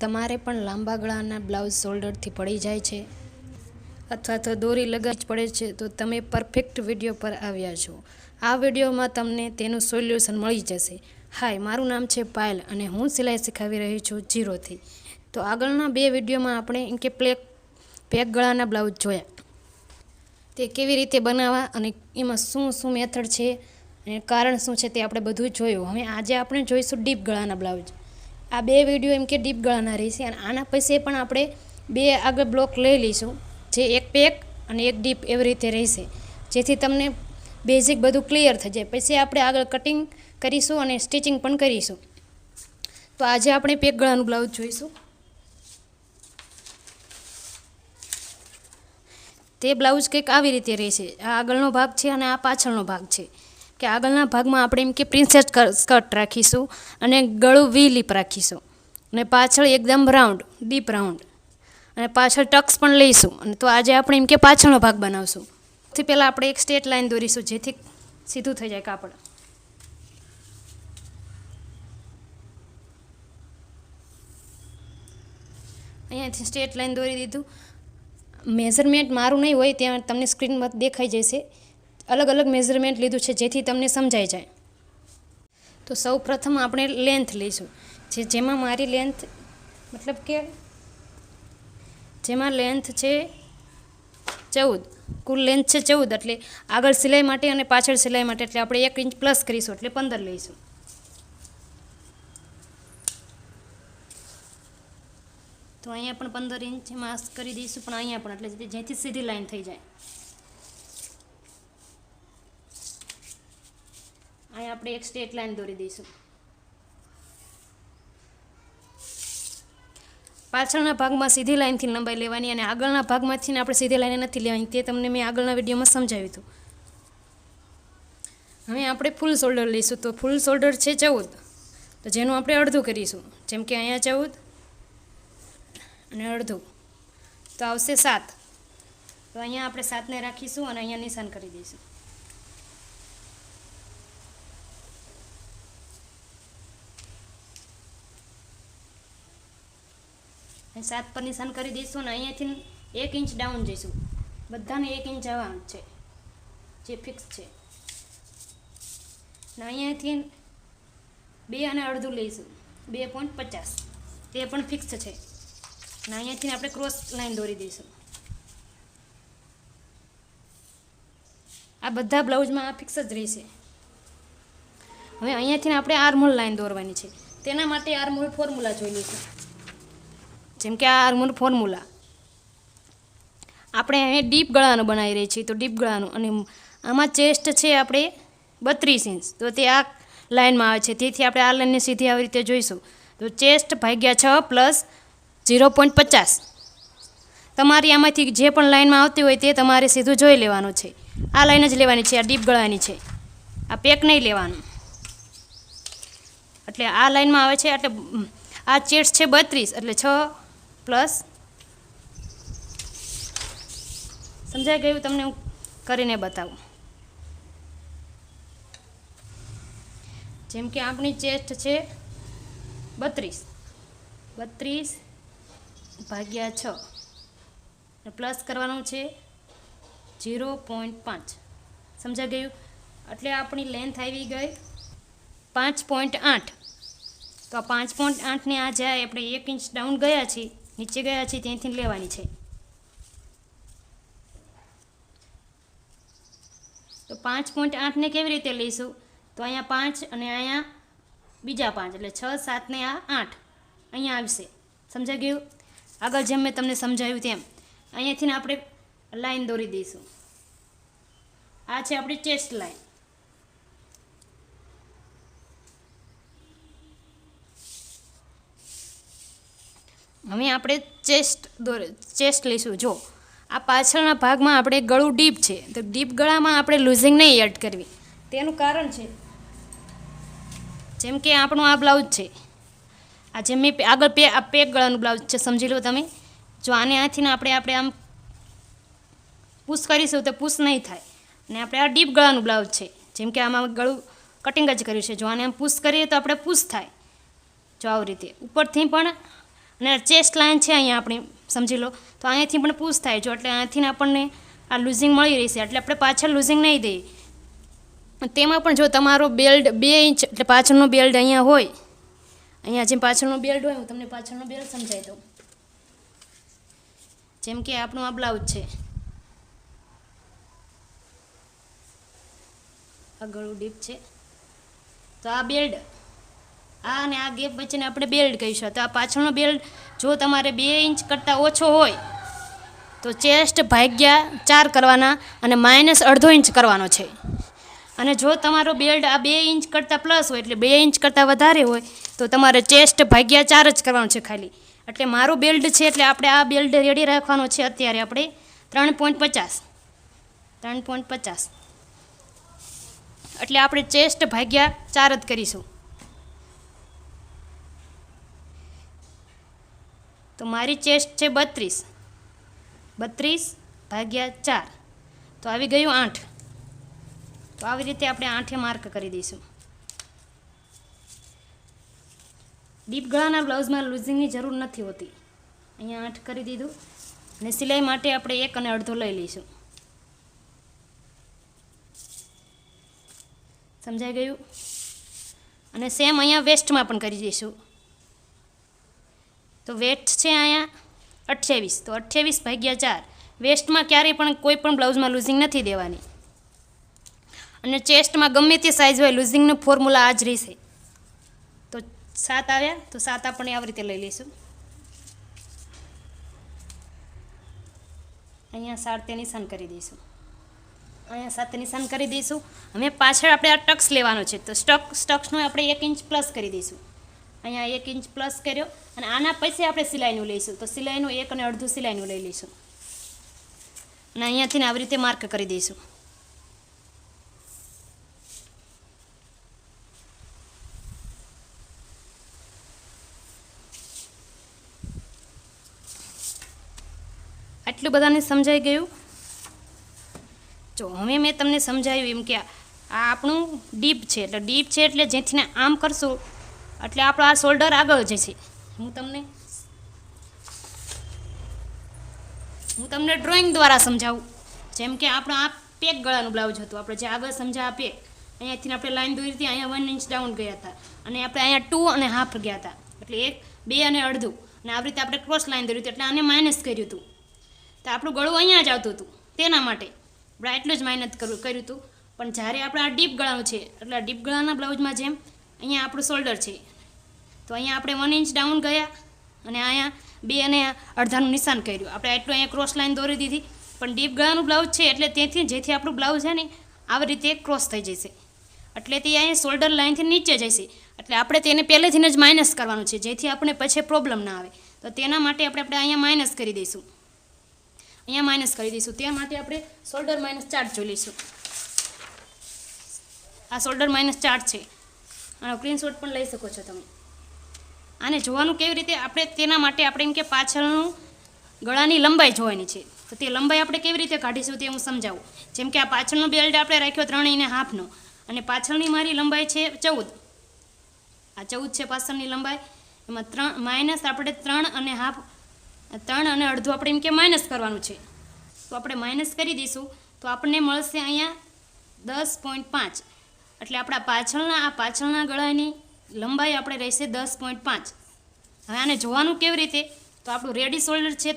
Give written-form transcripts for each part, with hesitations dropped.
તમારે પણ લાંબા ગળાના બ્લાઉઝ શોલ્ડરથી પડી જાય છે અથવા તો દોરી લગાવી જ પડે છે તો તમે પરફેક્ટ વિડીયો પર આવ્યા છો. આ વિડીયોમાં તમને તેનું સોલ્યુશન મળી જશે. હાય, મારું નામ છે પાયલ અને હું સિલાઈ શીખવી રહી છું 0થી. તો આગળના 2 વિડીયોમાં આપણે એમ કે પેક ગળાના બ્લાઉઝ જોયા, તે કેવી રીતે બનાવવા અને એમાં શું મેથડ છે અને કારણ શું છે તે આપણે બધું જોયું. હવે આજે આપણે જોઈશું ડીપ ગળાના બ્લાઉઝ. આ 2 વિડીયો એમ કે ડીપ ગળાના રહેશે અને આના પછી પણ આપણે 2 આગળ બ્લોક લઈ લઈશું, જે એક પેક અને એક ડીપ એવી રીતે રહેશે, જેથી તમને બેઝિક બધું ક્લિયર થઈ જાય. પછી આપણે આગળ કટિંગ કરીશું અને સ્ટિચિંગ પણ કરીશું. તો આજે આપણે પેક ગળાનું બ્લાઉઝ જોઈશું. તે બ્લાઉઝ કંઈક આવી રીતે રહેશે. આ આગળનો ભાગ છે અને આ પાછળનો ભાગ છે. કે આગળના ભાગમાં આપણે એમ કે પ્રિન્સેસ સ્કર્ટ રાખીશું અને ગળું વી લીપ રાખીશું અને પાછળ એકદમ રાઉન્ડ, ડીપ રાઉન્ડ અને પાછળ ટક્સ પણ લઈશું. અને તો આજે આપણે એમ કે પાછળનો ભાગ બનાવશું. સૌથી પહેલાં આપણે એક સ્ટ્રેટ લાઈન દોરીશું, જેથી સીધું થઈ જાય કાપડ. અહીંયાથી સ્ટ્રેટ લાઈન દોરી દીધું. મેઝરમેન્ટ મારું નહીં હોય ત્યાં તમને સ્ક્રીનમાં દેખાઈ જશે. અલગ અલગ મેઝરમેન્ટ લીધું છે જેથી તમને સમજાઈ જાય. તો સૌ પ્રથમ આપણે લેન્થ લઈશું, જેમાં મારી લેન્થ મતલબ કે જેમાં લેન્થ છે 14, કુલ લેન્થ છે 14. એટલે આગળ સિલાઈ માટે અને પાછળ સિલાઈ માટે એટલે આપણે 1 ઇંચ પ્લસ કરીશું એટલે 15 લઈશું. તો અહીંયા પણ 15 ઇંચ માસ્ક કરી દઈશું, પણ અહીંયા પણ એટલે જેથી સીધી લાઈન થઈ જાય. અહીંયા આપણે એક સ્ટ્રેટ લાઈન દોરી દઈશું. પાછળના ભાગમાં સીધી લાઈનથી લંબાઈ લેવાની અને આગળના ભાગમાંથી આપણે સીધી લાઈન નથી લેવાની. તે તમને મેં આગળના વિડીયોમાં સમજાવ્યું હતું. હવે આપણે ફૂલ શોલ્ડર લઈશું. તો ફૂલ શોલ્ડર છે 14, તો જેનું આપણે અડધું કરીશું. જેમ કે અહીંયા 14 અને અડધું તો આવશે 7. તો અહીંયા આપણે 7ને રાખીશું અને અહીંયા નિશાન કરી દઈશું. અહીં 7 પર નિશાન કરી દઈશું અને અહીંયાથી 1 ઇંચ ડાઉન જઈશું. બધાને 1 ઇંચ જવાનું છે, જે ફિક્સ છે. અને અહીંયાથી 2 અને અડધું લઈશું, 2.50, તે પણ ફિક્સ છે. અને અહીંયાથી આપણે ક્રોસ લાઈન દોરી દઈશું. આ બધા બ્લાઉઝમાં આ ફિક્સ જ રહેશે. હવે અહીંયાથી આપણે આર્મહોલ લાઈન દોરવાની છે. તેના માટે આર્મહોલ ફોર્મ્યુલા જોઈ લઈશું. જેમ કે આ આર્મહોલ ફોર્મ્યુલા આપણે અહીંયા ડીપ ગળાનું બનાવી રહી છીએ, તો ડીપ ગળાનું. અને આમાં ચેસ્ટ છે આપણે 32 ઇંચ, તો તે આ લાઈનમાં આવે છે. તેથી આપણે આ લાઈનને સીધી આવી રીતે જોઈશું. તો ચેસ્ટ ભાગ્યા 6 પ્લસ 0.50. તમારી આમાંથી જે પણ લાઈનમાં આવતી હોય તે તમારે સીધું જોઈ લેવાનું છે. આ લાઈન જ લેવાની છે. આ ડીપ ગળાની છે, આ પેક નહીં લેવાનું. એટલે આ લાઈનમાં આવે છે. એટલે આ ચેસ્ટ છે 32, એટલે 6 પ્લસ, સમજાઈ ગયું? તમને હું કરીને બતાવું. જેમ કે આપણી ચેસ્ટ છે 32 ભાગ્યા 6 પ્લસ કરવાનું છે 0.5. સમજાઈ ગયું? એટલે આપણી લેન્થ આવી ગઈ 5.8. તો આ 5.8ને આ જાય આપણે 1 ઇંચ ડાઉન ગયા છીએ, નીચે ગયા છીએ, ત્યાંથી લેવાની છે. તો 5.8ને કેવી રીતે લઈશું? તો અહીંયા 5 અને અહીંયા બીજા 5 એટલે 6, 7 ને આ 8 અહીંયા આવશે. સમજાઈ ગયું? આગળ જેમ મેં તમને સમજાવ્યું તેમ અહીંયાથી આપણે લાઈન દોરી દઈશું. આ છે આપણી ચેસ્ટ લાઈન. હવે આપણે ચેસ્ટ લઈશું. જો આ પાછળના ભાગમાં આપણે ગળું ડીપ છે, તો ડીપ ગળામાં આપણે લૂઝિંગ નહીં એડ કરવી. તેનું કારણ છે, જેમ કે આપણું આ બ્લાઉઝ છે, આ જેમ મેં આગળ પેક ગળાનું બ્લાઉઝ છે, સમજી લો તમે. જો આને આથી આપણે આમ પુશ કરીશું તો પુશ નહીં થાય. અને આપણે આ ડીપ ગળાનું બ્લાઉઝ છે, જેમ કે આમાં ગળું કટિંગ જ કર્યું છે. જો આને આમ પુશ કરીએ તો આપણે પુશ થાય. જો આવી રીતે ઉપરથી પણ અને ચેસ્ટ લાઇન છે અહીંયા આપણી સમજી લો, તો અહીંયાથી પણ પુશ થાય જો, એટલે અહીંયાથી આપણને આ લૂઝિંગ મળી રહેશે, એટલે આપણે પાછળ લૂઝિંગ નહીં દઈએ. તેમાં પણ જો તમારો બેલ્ટ 2 ઇંચ એટલે પાછળનો બેલ્ટ અહીંયા હોય, અહીંયા જેમ પાછળનો બેલ્ટ હોય, હું તમને પાછળનો બેલ્ટ સમજાવી દઉં. જેમ કે આપણું આ બ્લાઉઝ છે, આ ગળું ડીપ છે, તો આ બેલ્ટ, આ અને આ ગેપ વચ્ચેને આપણે બેલ્ટ કહીશું. તો આ પાછળનો બેલ્ટ જો તમારે 2 ઇંચ કરતાં ઓછો હોય તો ચેસ્ટ ભાગ્યા 4 કરવાના અને -1/2 ઇંચ કરવાનો છે. અને જો તમારો બેલ્ટ આ 2 ઇંચ કરતાં પ્લસ હોય એટલે 2 ઇંચ કરતાં વધારે હોય તો તમારે ચેસ્ટ ભાગ્યા 4 જ કરવાનો છે ખાલી. એટલે મારો બેલ્ટ છે એટલે આપણે આ બેલ્ટ રેડી રાખવાનો છે. અત્યારે આપણે 3.50 એટલે આપણે ચેસ્ટ ભાગ્યા 4 જ કરીશું. તો મારી ચેસ્ટ છે 32 ભાગ્યા 4, તો આવી ગયું 8. તો આવી રીતે આપણે 8 માર્ક કરી દઈશું. ડીપ ગળાના બ્લાઉઝમાં લૂઝિંગની જરૂર નથી હોતી. અહીંયા 8 કરી દીધું અને સિલાઈ માટે આપણે 1.5 લઈ લઈશું. સમજાઈ ગયું? અને સેમ અહીંયા વેસ્ટમાં પણ કરી દઈશું. તો વેસ્ટ છે અહીંયા 28, તો 28 ભાગ્યા 4. વેસ્ટમાં ક્યારેય પણ કોઈ પણ બ્લાઉઝમાં લૂઝિંગ નથી દેવાની. અને ચેસ્ટમાં ગમે તે સાઇઝ હોય લૂઝિંગનો ફોર્મ્યુલા આ જ રહેશે. તો 7 આવ્યા, તો 7 આપણે આવી રીતે લઈ લઈશું. અહીંયા 7 નિશાન કરી દઈશું. અહીંયા 7 નિશાન કરી દઈશું. હવે પાછળ આપણે આ ટક્સ લેવાનો છે, તો સ્ટક્સનો આપણે 1 ઇંચ પ્લસ કરી દઈશું. અહીંયા 1 ઇંચ પ્લસ કર્યો અને આના પછી આપણે સિલાઈનું લઈશું. તો સિલાઈનું 1.5 સિલાઈનું લઈ લઈશું અને અહીંયાથી આવી રીતે માર્ક કરી દઈશું. આટલું બધાને સમજાઈ ગયું? જો હવે મેં તમને સમજાવ્યું એમ કે આ આપણું ડીપ છે, એટલે ડીપ છે એટલે જેથી ને આમ કરશું એટલે આપણો આ શોલ્ડર આગળ જશે. હું તમને ડ્રોઈંગ દ્વારા સમજાવું. જેમ કે આપણો આ પેક ગળાનું બ્લાઉઝ હતું, આપણે જે આગળ સમજા આ પેક, અહીંયાથી આપણે લાઈન દોરી હતી, અહીંયા 1 ઇંચ ડાઉન ગયા હતા અને આપણે અહીંયા 2.5 ગયા હતા, એટલે 1, 2 અને અડધું, અને આવી રીતે આપણે ક્રોસ લાઈન દોરી હતી એટલે આને માઇનસ કર્યું હતું. તો આપણું ગળું અહીંયા જ આવતું હતું, તેના માટે આપણે એટલું જ માઇનસ કર્યું હતું. પણ જ્યારે આપણે આ ડીપ ગળાનું છે એટલે આ ડીપ ગળાના બ્લાઉઝમાં જેમ અહીંયા આપણું શોલ્ડર છે, તો અહીંયા આપણે 1 ઇંચ ડાઉન ગયા અને અહીંયા 2.5 નિશાન કર્યું. આપણે એટલું અહીંયા ક્રોસ લાઈન દોરી દીધી. પણ ડીપ ગળાનું બ્લાઉઝ છે એટલે જેથી આપણું બ્લાઉઝ છે ને આવી રીતે ક્રોસ થઈ જશે, એટલે તે અહીંયા શોલ્ડર લાઈનથી નીચે જશે. એટલે આપણે તેને પહેલેથી જ માઇનસ કરવાનું છે, જેથી આપણે પછી પ્રોબ્લેમ ના આવે. તો તેના માટે આપણે અહીંયા માઇનસ કરી દઈશું. તે માટે આપણે શોલ્ડર માઇનસ ચાર્ટ જોઈ લઈશું. આ શોલ્ડર માઇનસ ચાર્ટ છે, આનો સ્ક્રીનશોટ પણ લઈ શકો છો તમે. આને જોવાનું કેવી રીતે? આપણે તેના માટે આપણે એમ કે પાછળનું ગળાની લંબાઈ જોવાની છે. તો તે લંબાઈ આપણે કેવી રીતે કાઢીશું તે હું સમજાવું. જેમ કે આ પાછળનો બેલ્ટ આપણે રાખ્યો 3.5નો અને પાછળની મારી લંબાઈ છે 14. આ 14 છે પાછળની લંબાઈ. એમાં માઇનસ આપણે 3.5 આપણે એમ કે માઇનસ કરવાનું છે. તો આપણે માઇનસ કરી દઈશું તો આપણને મળશે અહીંયા 10.5. એટલે આપણા પાછળના ગળાની લંબાઈ આપણે રહેશે 10.5. હવે આને જોવાનું કેવી રીતે? તો આપણું રેડી શોલ્ડર છે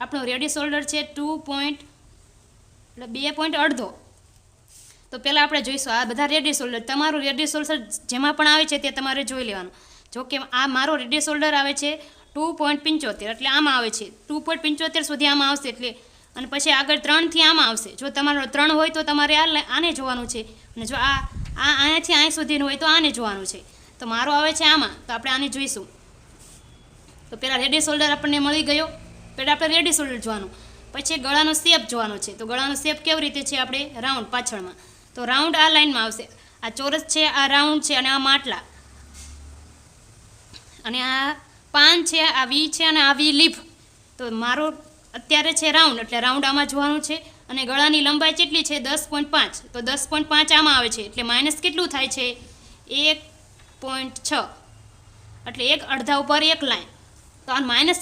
આપણું રેડી શોલ્ડર છે 2.5. તો પહેલાં આપણે જોઈશું આ બધા રેડી શોલ્ડર. તમારું રેડી શોલ્ડર જેમાં પણ આવે છે તે તમારે જોઈ લેવાનું. જો કે આ મારો રેડી શોલ્ડર આવે છે 2.75, એટલે આમાં આવે છે 2.75 સુધી આમાં આવશે. એટલે અને પછી આગળ 3થી આમાં આવશે. જો તમારો 3 હોય તો તમારે આને જોવાનું છે, અને જો આ અહીંયાથી અહીં સુધીનું હોય તો આને જોવાનું છે. તો મારો આવે છે આમાં, તો આપણે આને જોઈશું. તો પહેલાં રેડી શોલ્ડર આપણને મળી ગયો. પહેલાં આપણે રેડી શોલ્ડર જોવાનું, પછી ગળાનો શેપ જોવાનો છે. તો ગળાનો શેપ કેવી રીતે છે? આપણે રાઉન્ડ પાછળમાં, તો રાઉન્ડ આ લાઇનમાં આવશે. આ ચોરસ છે, આ રાઉન્ડ છે, અને આ માટલા, અને આ પાન છે, આ વી છે, અને આ વી લીફ. તો મારો અત્યારે છે રાઉન્ડ, એટલે રાઉન્ડ આમાં જોવાનું છે. અને ગળાની લંબાઈ કેટલી છે? 10.5. તો 10.5 આમાં આવે છે, એટલે માઇનસ કેટલું થાય છે? 1.6. એટલે એક અડધા ઉપર એક લાઈન. તો આ માઇનસ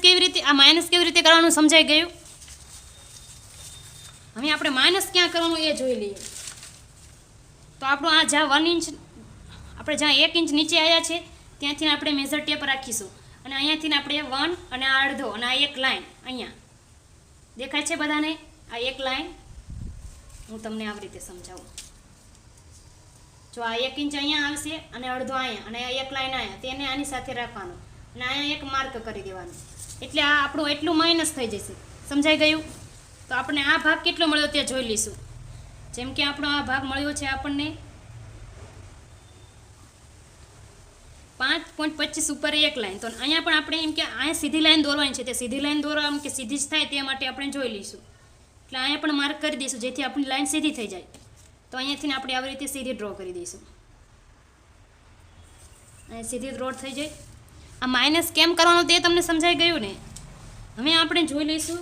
કેવી રીતે કરવાનું સમજાઈ ગયું. હવે આપણે માઇનસ ક્યાં કરવાનું એ જોઈ લઈએ. તો આપણું આ જ્યાં 1 ઇંચ આપણે જ્યાં 1 ઇંચ નીચે આવ્યા છે ત્યાંથી આપણે મેઝર ટેપ રાખીશું અને અહીંયાથી આપણે 1 અને આ અડધો અને આ એક લાઈન અહીંયા દેખાય છે બધાને. આ એક લાઈન હું તમને આવી રીતે સમજાવું. જો આ 1 ઇંચ અહીંયા આવશે અને અડધો અહીંયા અને આ એક લાઈન અહીંયા તેને આની સાથે રાખવાનું અને અહીંયા એક માર્ક કરી દેવાનું. એટલે આ આપણું એટલું માઇનસ થઈ જશે. સમજાઈ ગયું. તો આપણે આ ભાગ કેટલો મળ્યો તે જોઈ લઈશું. જેમ કે આપણો આ ભાગ મળ્યો છે આપણને 5.25 ઉપર એક લાઈન. તો અહીંયા પણ આપણે એમ કે અહીંયા સીધી લાઈન દોરવાની છે. તે સીધી લાઈન દોરવા એમ કે સીધી જ થાય તે માટે આપણે જોઈ લઈશું. એટલે અહીંયા પણ માર્ક કરી દઈશું જેથી આપણી લાઈન સીધી થઈ જાય. તો અહીંયાથી આપણે આવી રીતે સીધી ડ્રો કરી દઈશું. અહીંયા સીધી ડ્રો થઈ જાય. આ માઇનસ કેમ કરવાનું તે તમને સમજાઈ ગયું ને. હવે આપણે જોઈ લઈશું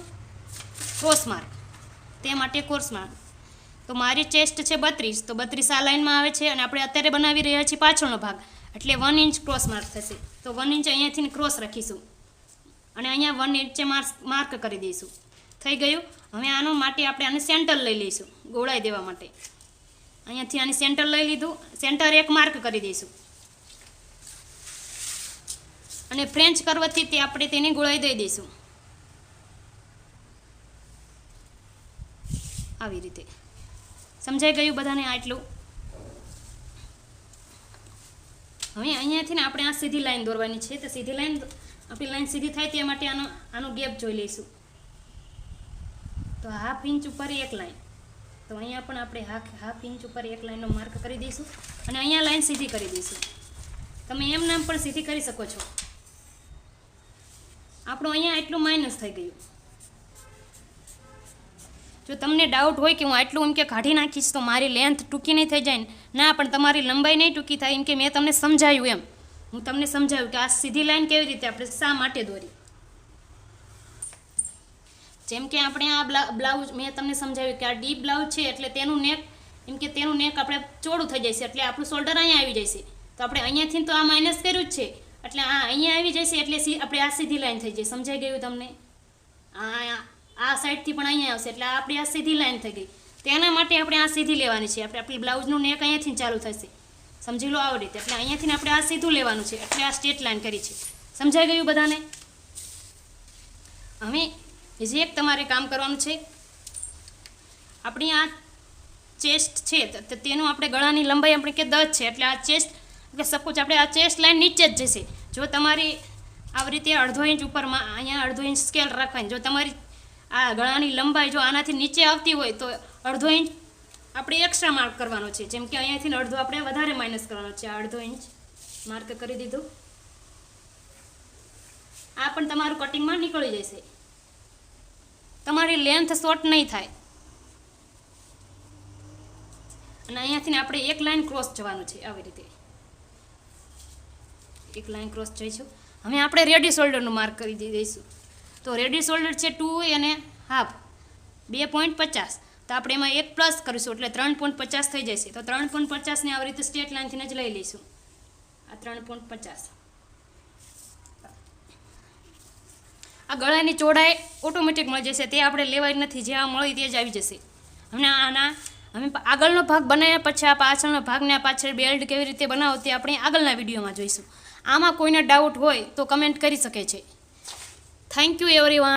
ક્રોસ માર્ક. તે માટે ક્રોસ માર્ક. તો મારી ચેસ્ટ છે 32. તો 32 આ લાઈનમાં આવે છે અને આપણે અત્યારે બનાવી રહ્યા છીએ પાછળનો ભાગ એટલે 1 ઇંચ ક્રોસ માર્ક થશે. તો 1 ઇંચ અહીંયાથી ક્રોસ રાખીશું અને અહીંયા 1 ઇંચે માર્ક કરી દઈશું. થઈ ગયું. હવે આનો માટે આપણે આને સેન્ટર લઈ લઈશું ગોળાઈ દેવા માટે. અહીંયાથી આની સેન્ટર લઈ લીધું. સેન્ટર એક માર્ક કરી દઈશું અને ફ્રેન્ચ કર્વથી તે આપણે તેને ગોળાઈ દઈ દઈશું આવી રીતે. સમજાઈ ગયું બધાને આટલું. હવે અહીંયાથી ને આપણે આ સીધી લાઈન દોરવાની છે. તો સીધી લાઈન આપણી લાઈન સીધી થાય તે માટે આનો ગેપ જોઈ લઈશું. તો 1/2 ઇંચ ઉપર એક લાઈન. તો અહીંયા પણ આપણે 1/2 ઇંચ ઉપર એક લાઈનનો માર્ક કરી દઈશું અને અહીંયા લાઈન સીધી કરી દઈશું. તમે એમ નામ પણ સીધી કરી શકો છો. આપણું અહીંયા એટલું માઇનસ થઈ ગયું. જો તમને ડાઉટ હોય કે હું આટલું એમ કે કાઢી નાખીશ તો મારી લેન્થ ટૂંકી નહીં થઈ જાય ના, પણ તમારી લંબાઈ નહીં ટૂંકી થાય. એમ કે મેં તમને સમજાવ્યું એમ. હું તમને સમજાવ્યું કે આ સીધી લાઈન કેવી રીતે આપણે શા માટે દોરી. જેમ કે આપણે આ બ્લાઉઝ મેં તમને સમજાવ્યું કે આ ડીપ બ્લાઉઝ છે એટલે તેનું નેક એમ કે તેનું નેક આપણે ચોડું થઈ જશે એટલે આપણું શોલ્ડર અહીંયા આવી જશે. તો આપણે અહીંયાથી તો આ માઇનસ કર્યું જ છે એટલે આ અહીંયા આવી જશે એટલે આપણે આ સીધી લાઈન થઈ જાય. સમજાઈ ગયું તમને. આ સાઈડથી પણ અહીંયા આવશે એટલે આપણી આ સીધી લાઈન થઈ ગઈ. તેના માટે આપણે આ સીધી લેવાની છે. આપણી બ્લાઉઝનું નેક અહીંયાથી ચાલુ થશે. સમજી લો આવી રીતે. એટલે અહીંયાથી આપણે આ સીધું લેવાનું છે એટલે આ સ્ટ્રેટ લાઈન કરી છે. સમજાઈ ગયું બધાને. હવે બીજી એક તમારે કામ કરવાનું છે. આપણી આ ચેસ્ટ છે તો તેનું આપણે ગળાની લંબાઈ આપણે કે 10 છે એટલે આ ચેસ્ટ એટલે સપોઝ આપણે આ ચેસ્ટ લાઈન નીચે જ જશે. જો તમારી આવી રીતે 1/2 ઇંચ ઉપરમાં અહીંયા 1/2 ઇંચ સ્કેલ રાખવાની. જો તમારી આ ગળાની લંબાઈ જો આનાથી નીચે આવતી હોય તો 1/2 ઇંચ આપણે એક્સ્ટ્રા માર્ક કરવાનો છે. જેમ કે અહીંયાથી અડધો આપણે વધારે માઇનસ કરવાનો છે. 1/2 ઇંચ માર્ક કરી દીધું. આ પણ તમારું કટિંગમાં નીકળી જશે. તમારી લેન્થ શોર્ટ નહીં થાય. અને અહીંયાથી આપણે એક લાઈન ક્રોસ જવાનું છે આવી રીતે. એક લાઈન ક્રોસ જઈશું. હવે આપણે રેડી શોલ્ડરનું માર્ક કરી દઈશું. તો રેડી શોલ્ડર છે 2.5 2.50. તો આપણે એમાં 1 પ્લસ કરીશું એટલે 3.50 થઈ જશે. તો 3.50 ને આવી રીતે સ્ટ્રેટ લાઈનથી જ લઈ લઈશું. આ 3.50. આ ગળાની ચોડાઈ ઓટોમેટિક મળી જશે. તે આપણે લેવાય નથી. જે આ મળી તે જ આવી જશે. હવે અમે આગળનો ભાગ બનાવ્યા પછી આ પાછળનો ભાગને આ પાછળ બેલ્ટ કેવી રીતે બનાવો તે આપણે આગળના વિડીયોમાં જોઈશું. આમાં કોઈને ડાઉટ હોય તો કમેન્ટ કરી શકે છે. Thank you everyone.